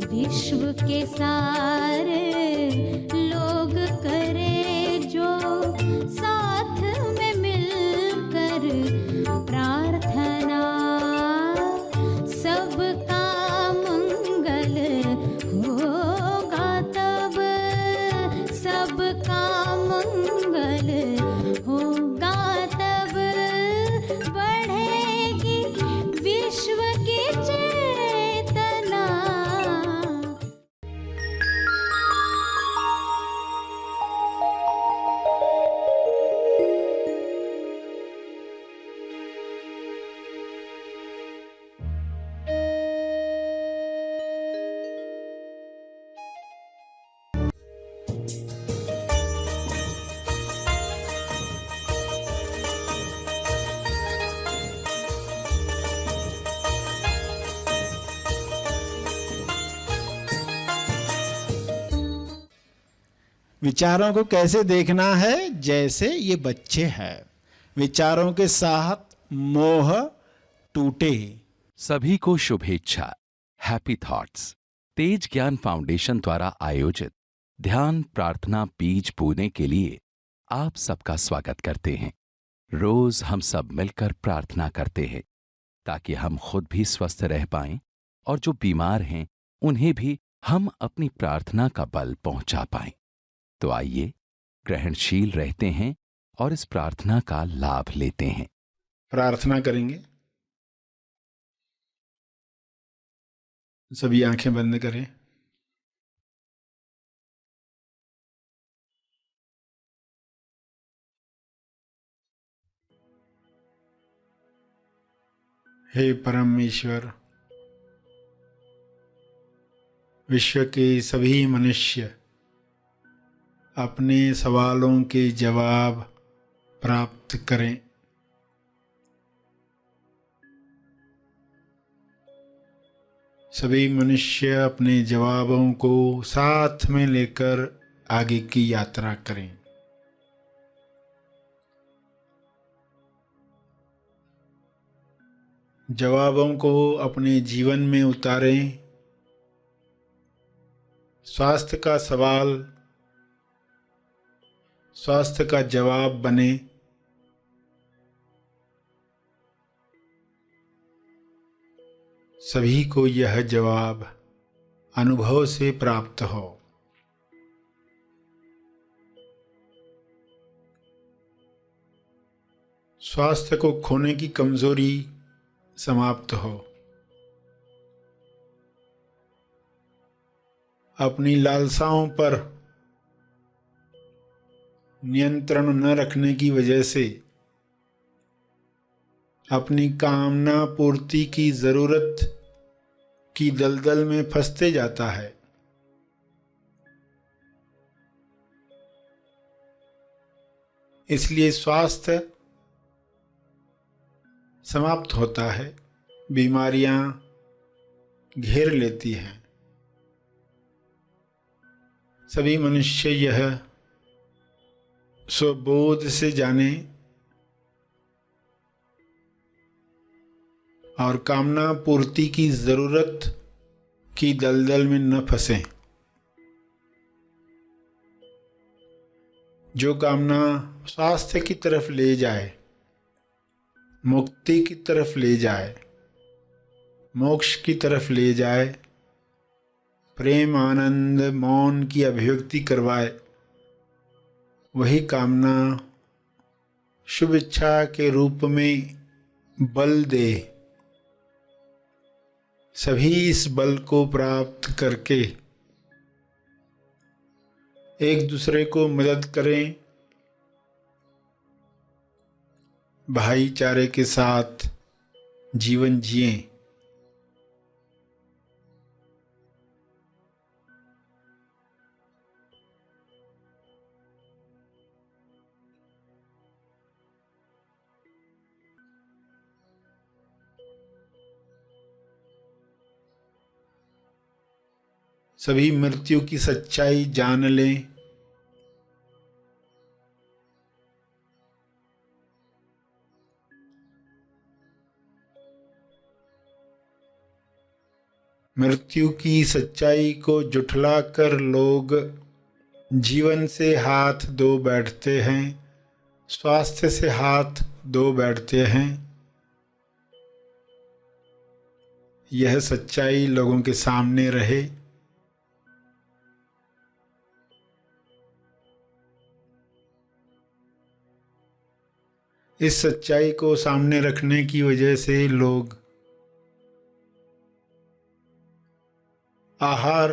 विश्व के सारे लोग करे जो साथ में मिलकर प्रार्थना, सबका मंगल होगा तब, सबका मंगल होगा तब, बढ़ेगी विश्व की चेतना। विचारों को कैसे देखना है? जैसे ये बच्चे हैं, विचारों के साथ मोह टूटे। सभी को शुभेच्छा। हैप्पी थॉट्स तेज ज्ञान फाउंडेशन द्वारा आयोजित ध्यान प्रार्थना बीज बोने के लिए आप सबका स्वागत करते हैं। रोज हम सब मिलकर प्रार्थना करते हैं ताकि हम खुद भी स्वस्थ रह पाएं और जो बीमार हैं उन्हें भी हम अपनी प्रार्थना का बल पहुंचा पाएं। तो आइए ग्रहणशील रहते हैं और इस प्रार्थना का लाभ लेते हैं। प्रार्थना करेंगे। सभी आंखें बंद करें। हे परमेश्वर, विश्व के सभी मनुष्य अपने सवालों के जवाब प्राप्त करें। सभी मनुष्य अपने जवाबों को साथ में लेकर आगे की यात्रा करें। जवाबों को अपने जीवन में उतारें। स्वास्थ्य का सवाल स्वास्थ्य का जवाब बने। सभी को यह जवाब अनुभव से प्राप्त हो। स्वास्थ्य को खोने की कमजोरी समाप्त हो। अपनी लालसाओं पर नियंत्रण न रखने की वजह से अपनी कामना पूर्ति की जरूरत की दलदल में फंसते जाता है। इसलिए स्वास्थ्य समाप्त होता है, बीमारियां घेर लेती हैं। सभी मनुष्य यह स्वबोध से जाने और कामना पूर्ति की जरूरत की दलदल में न फंसें। जो कामना स्वास्थ्य की तरफ ले जाए, मुक्ति की तरफ ले जाए, मोक्ष की तरफ ले जाए, प्रेम आनंद मौन की अभिव्यक्ति करवाए, वही कामना शुभ इच्छा के रूप में बल दे। सभी इस बल को प्राप्त करके एक दूसरे को मदद करें, भाईचारे के साथ जीवन जिएं। सभी मृत्यु की सच्चाई जान लें। मृत्यु की सच्चाई को जुठलाकर लोग जीवन से हाथ धो बैठते हैं, स्वास्थ्य से हाथ धो बैठते हैं। यह सच्चाई लोगों के सामने रहे। इस सच्चाई को सामने रखने की वजह से लोग आहार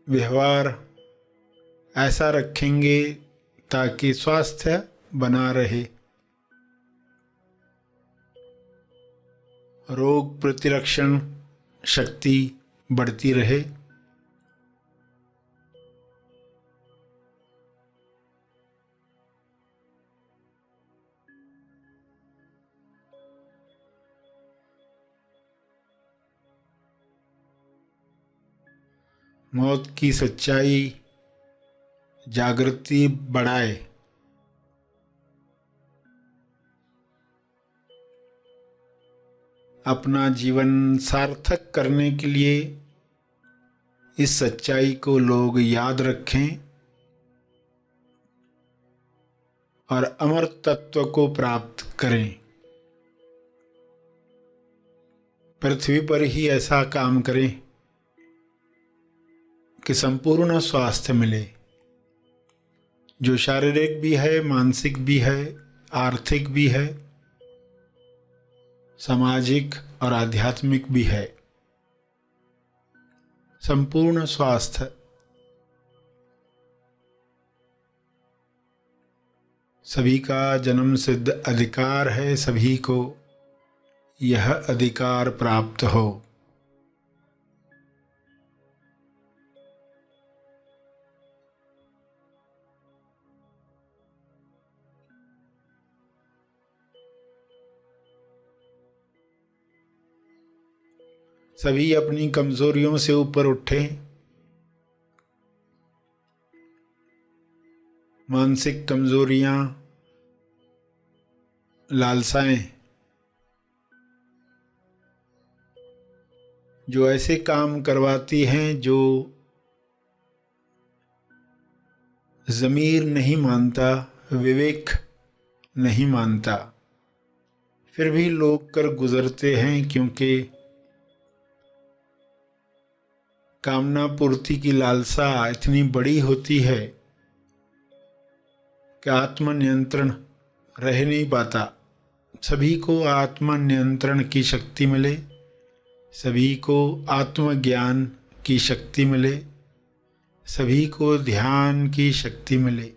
व्यवहार ऐसा रखेंगे ताकि स्वास्थ्य बना रहे, रोग प्रतिरक्षण शक्ति बढ़ती रहे। मौत की सच्चाई जागृति बढ़ाए। अपना जीवन सार्थक करने के लिए इस सच्चाई को लोग याद रखें और अमर तत्व को प्राप्त करें। पृथ्वी पर ही ऐसा काम करें कि संपूर्ण स्वास्थ्य मिले, जो शारीरिक भी है, मानसिक भी है, आर्थिक भी है, सामाजिक और आध्यात्मिक भी है। संपूर्ण स्वास्थ्य सभी का जन्म सिद्ध अधिकार है, सभी को यह अधिकार प्राप्त हो। सभी अपनी कमजोरियों से ऊपर उठें। मानसिक कमजोरियां, लालसाएं जो ऐसे काम करवाती हैं जो ज़मीर नहीं मानता, विवेक नहीं मानता, फिर भी लोग कर गुजरते हैं, क्योंकि कामना पूर्ति की लालसा इतनी बड़ी होती है कि आत्मनियंत्रण रह नहीं पाता। सभी को आत्मनियंत्रण की शक्ति मिले, सभी को आत्मज्ञान की शक्ति मिले, सभी को ध्यान की शक्ति मिले।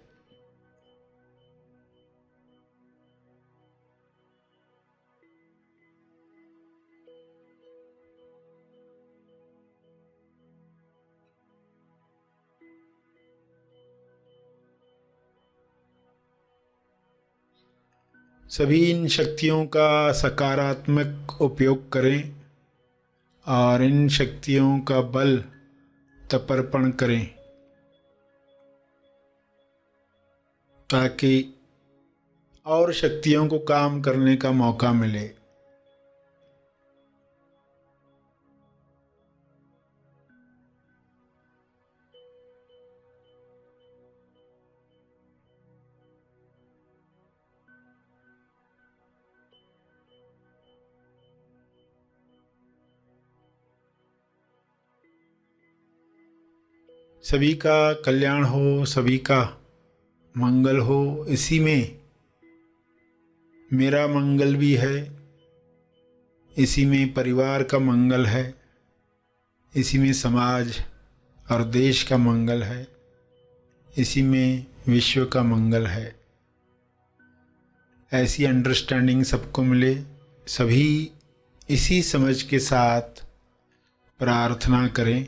सभी इन शक्तियों का सकारात्मक उपयोग करें और इन शक्तियों का बल तपर्पण करें, ताकि और शक्तियों को काम करने का मौका मिले। सभी का कल्याण हो, सभी का मंगल हो, इसी में मेरा मंगल भी है, इसी में परिवार का मंगल है, इसी में समाज और देश का मंगल है, इसी में विश्व का मंगल है। ऐसी अंडरस्टैंडिंग सबको मिले। सभी इसी समझ के साथ प्रार्थना करें।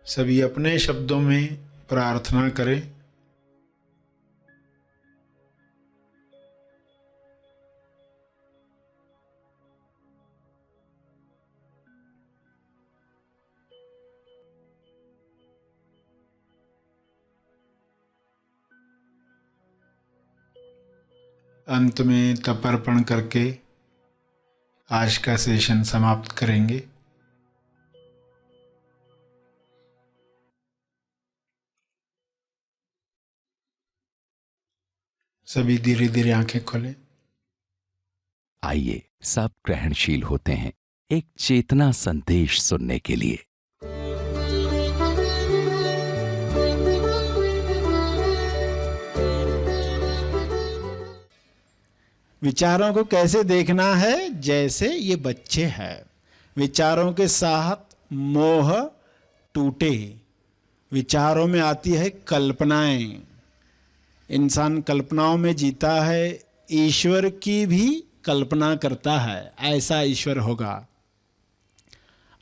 सभी अपने शब्दों में प्रार्थना करें। अंत में तपर्पण करके आज का सेशन समाप्त करेंगे। सभी धीरे धीरे आंखें खोलें। आइए सब ग्रहणशील होते हैं एक चेतना संदेश सुनने के लिए। विचारों को कैसे देखना है? जैसे ये बच्चे हैं, विचारों के साथ मोह टूटे, विचारों में आती है कल्पनाएं, इंसान कल्पनाओं में जीता है, ईश्वर की भी कल्पना करता है ऐसा ईश्वर होगा,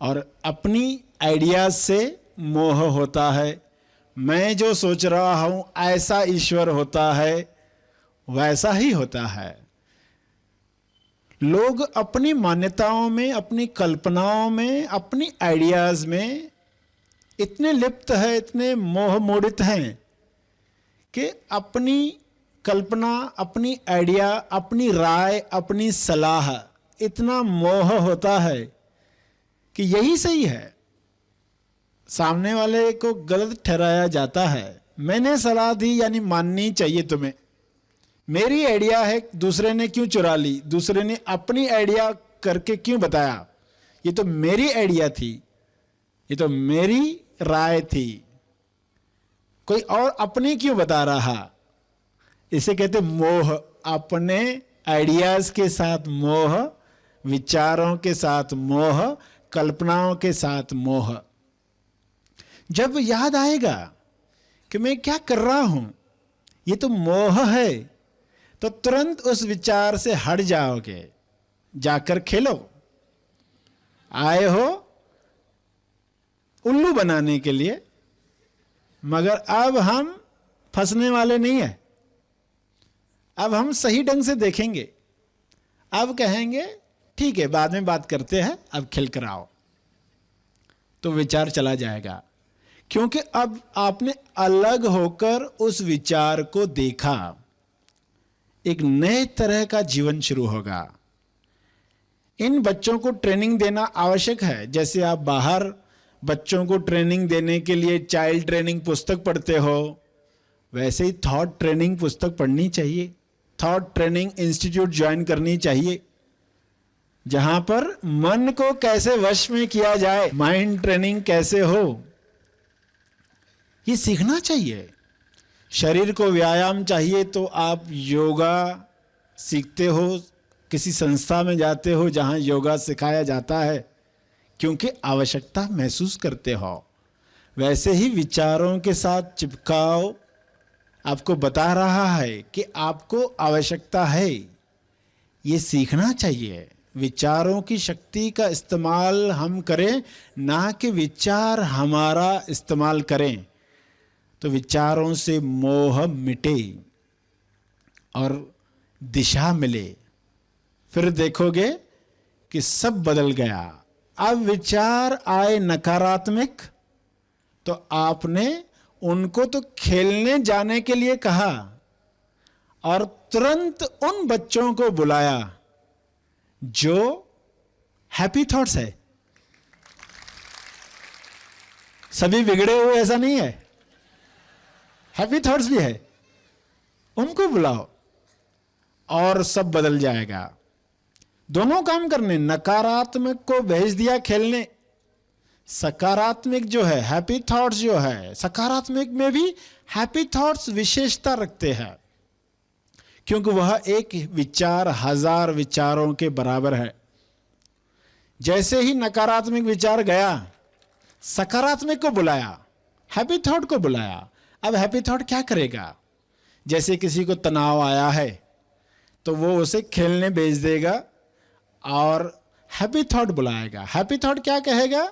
और अपनी आइडियाज से मोह होता है, मैं जो सोच रहा हूं ऐसा ईश्वर होता है, वैसा ही होता है। लोग अपनी मान्यताओं में, अपनी कल्पनाओं में, अपनी आइडियाज में इतने लिप्त है, इतने मोह मोहित हैं कि अपनी कल्पना, अपनी आइडिया, अपनी राय, अपनी सलाह, इतना मोह होता है कि यही सही है, सामने वाले को गलत ठहराया जाता है। मैंने सलाह दी यानी माननी चाहिए तुम्हें, मेरी आइडिया है, दूसरे ने क्यों चुरा ली, दूसरे ने अपनी आइडिया करके क्यों बताया, ये तो मेरी आइडिया थी, ये तो मेरी राय थी, कोई और अपनी क्यों बता रहा। इसे कहते मोह, अपने आइडियाज के साथ मोह, विचारों के साथ मोह, कल्पनाओं के साथ मोह। जब याद आएगा कि मैं क्या कर रहा हूं, ये तो मोह है, तो तुरंत उस विचार से हट जाओगे, जाकर खेलो। आए हो उल्लू बनाने के लिए, मगर अब हम फंसने वाले नहीं है, अब हम सही ढंग से देखेंगे, अब कहेंगे ठीक है बाद में बात करते हैं, अब खेल कर आओ, तो विचार चला जाएगा। क्योंकि अब आपने अलग होकर उस विचार को देखा, एक नए तरह का जीवन शुरू होगा। इन बच्चों को ट्रेनिंग देना आवश्यक है। जैसे आप बाहर बच्चों को ट्रेनिंग देने के लिए चाइल्ड ट्रेनिंग पुस्तक पढ़ते हो, वैसे ही थॉट ट्रेनिंग पुस्तक पढ़नी चाहिए, थॉट ट्रेनिंग इंस्टीट्यूट ज्वाइन करनी चाहिए, जहां पर मन को कैसे वश में किया जाए, माइंड ट्रेनिंग कैसे हो, ये सीखना चाहिए। शरीर को व्यायाम चाहिए तो आप योगा सीखते हो, किसी संस्था में जाते हो जहां योगा सिखाया जाता है, क्योंकि आवश्यकता महसूस करते हो। वैसे ही विचारों के साथ चिपकाव आपको बता रहा है कि आपको आवश्यकता है, ये सीखना चाहिए। विचारों की शक्ति का इस्तेमाल हम करें, ना कि विचार हमारा इस्तेमाल करें, तो विचारों से मोह मिटे और दिशा मिले। फिर देखोगे कि सब बदल गया। अब विचार आए नकारात्मक, तो आपने उनको तो खेलने जाने के लिए कहा और तुरंत उन बच्चों को बुलाया जो हैप्पी थॉट्स है। सभी बिगड़े हुए ऐसा नहीं है, हैप्पी थॉट्स भी है, उनको बुलाओ और सब बदल जाएगा। दोनों काम करने, नकारात्मक को भेज दिया खेलने, सकारात्मक जो है हैप्पी थॉट्स जो है, सकारात्मक में भी हैप्पी थॉट्स विशेषता रखते हैं, क्योंकि वह एक विचार हजार विचारों के बराबर है। जैसे ही नकारात्मक विचार गया, सकारात्मक को बुलाया, हैप्पी थॉट को बुलाया। अब हैप्पी थॉट क्या करेगा? जैसे किसी को तनाव आया है तो वो उसे खेलने भेज देगा और हैप्पी थॉट बुलाएगा। हैप्पी थॉट क्या कहेगा?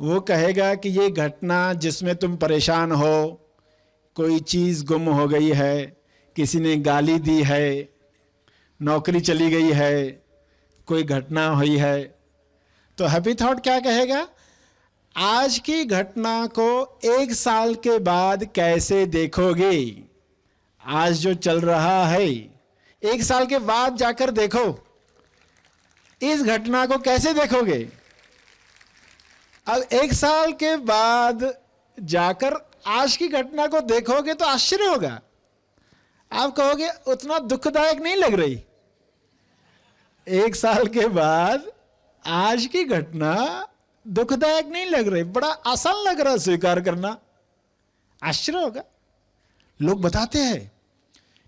वो कहेगा कि ये घटना जिसमें तुम परेशान हो, कोई चीज़ गुम हो गई है, किसी ने गाली दी है, नौकरी चली गई है, कोई घटना हुई है, तो हैप्पी थॉट क्या कहेगा? आज की घटना को 1 साल के बाद कैसे देखोगे? आज जो चल रहा है 1 साल के बाद जाकर देखो, इस घटना को कैसे देखोगे? अब 1 साल के बाद जाकर आज की घटना को देखोगे तो आश्चर्य होगा। आप कहोगे उतना दुखदायक नहीं लग रही। 1 साल के बाद आज की घटना दुखदायक नहीं लग रही, बड़ा आसान लग रहा स्वीकार करना। आश्चर्य होगा। लोग बताते हैं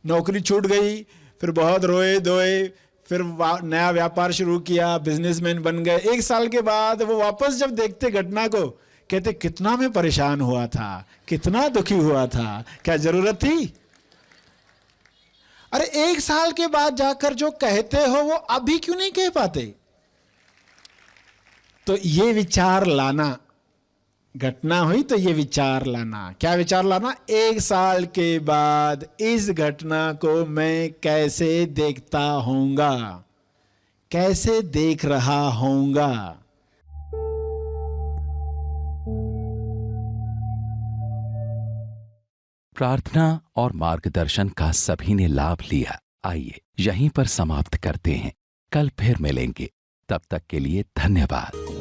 नौकरी छूट गई, फिर बहुत रोए धोए, फिर नया व्यापार शुरू किया, बिजनेसमैन बन गए। 1 साल के बाद वो वापस जब देखते घटना को, कहते कितना मैं परेशान हुआ था, कितना दुखी हुआ था, क्या जरूरत थी? अरे 1 साल के बाद जाकर जो कहते हो वो अभी क्यों नहीं कह पाते? तो ये विचार लाना, घटना हुई तो ये विचार लाना। क्या विचार लाना? 1 साल के बाद इस घटना को मैं कैसे देखता होऊंगा, कैसे देख रहा होऊंगा। प्रार्थना और मार्गदर्शन का सभी ने लाभ लिया। आइए यहीं पर समाप्त करते हैं, कल फिर मिलेंगे। तब तक के लिए धन्यवाद।